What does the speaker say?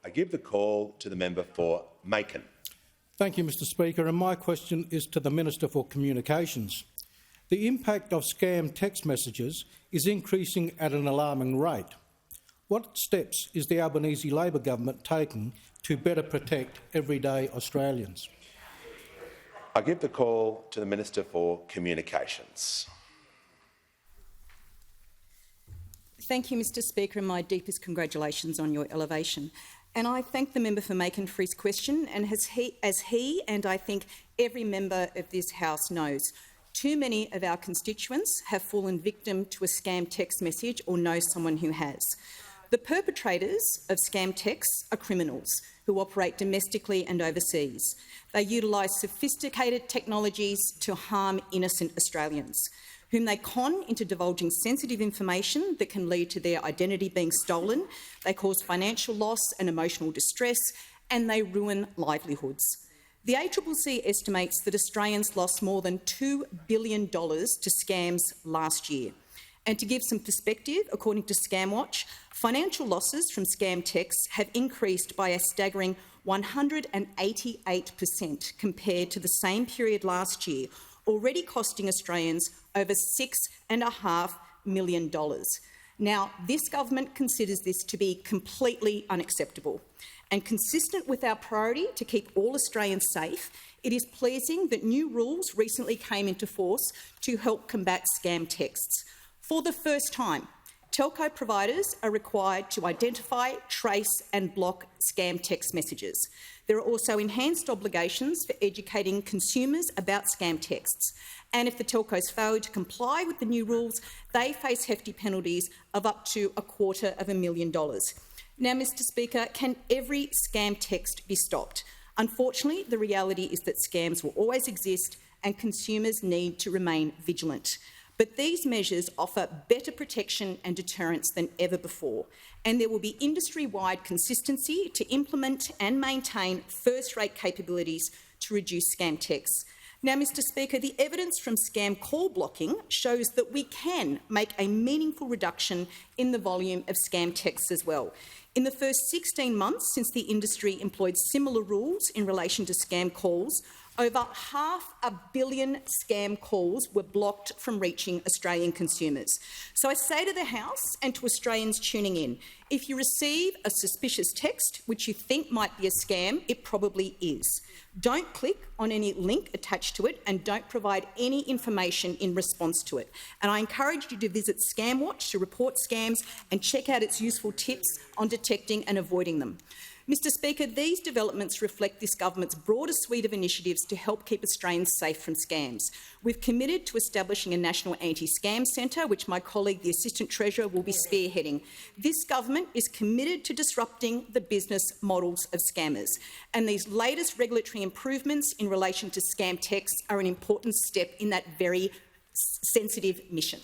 I give the call to the member for Macon. Thank you, Mr Speaker, and my question is to the Minister for Communications. The impact of scam text messages is increasing at an alarming rate. What steps is the Albanese Labor government taking to better protect everyday Australians? I give the call to the Minister for Communications. Thank you, Mr Speaker, and my deepest congratulations on your elevation. And I thank the member for Macon for his question, and as he and I think every member of this House knows, too many of our constituents have fallen victim to a scam text message or know someone who has. The perpetrators of scam texts are criminals who operate domestically and overseas. They utilise sophisticated technologies to harm innocent Australians, whom they con into divulging sensitive information that can lead to their identity being stolen. They cause financial loss and emotional distress, and they ruin livelihoods. The ACCC estimates that Australians lost more than $2 billion to scams last year. And to give some perspective, according to ScamWatch, financial losses from scam texts have increased by a staggering 188% compared to the same period last year, already costing Australians over $6.5 million. Now, this government considers this to be completely unacceptable. And consistent with our priority to keep all Australians safe, it is pleasing that new rules recently came into force to help combat scam texts. For the first time, telco providers are required to identify, trace and block scam text messages. There are also enhanced obligations for educating consumers about scam texts. And if the telcos fail to comply with the new rules, they face hefty penalties of up to $250,000. Now, Mr Speaker, can every scam text be stopped? Unfortunately, the reality is that scams will always exist and consumers need to remain vigilant. But these measures offer better protection and deterrence than ever before, and there will be industry-wide consistency to implement and maintain first-rate capabilities to reduce scam texts. Now, Mr Speaker, the evidence from scam call blocking shows that we can make a meaningful reduction in the volume of scam texts as well. In the first 16 months since the industry employed similar rules in relation to scam calls, over 500 million scam calls were blocked from reaching Australian consumers. So I say to the House and to Australians tuning in, if you receive a suspicious text which you think might be a scam, it probably is. Don't click on any link attached to it and don't provide any information in response to it. And I encourage you to visit ScamWatch to report scams and check out its useful tips on detecting and avoiding them. Mr Speaker, these developments reflect this government's broader suite of initiatives to help keep Australians safe from scams. We've committed to establishing a national anti-scam centre, which my colleague, the Assistant Treasurer, will be spearheading. This government is committed to disrupting the business models of scammers, and these latest regulatory improvements in relation to scam texts are an important step in that very sensitive mission.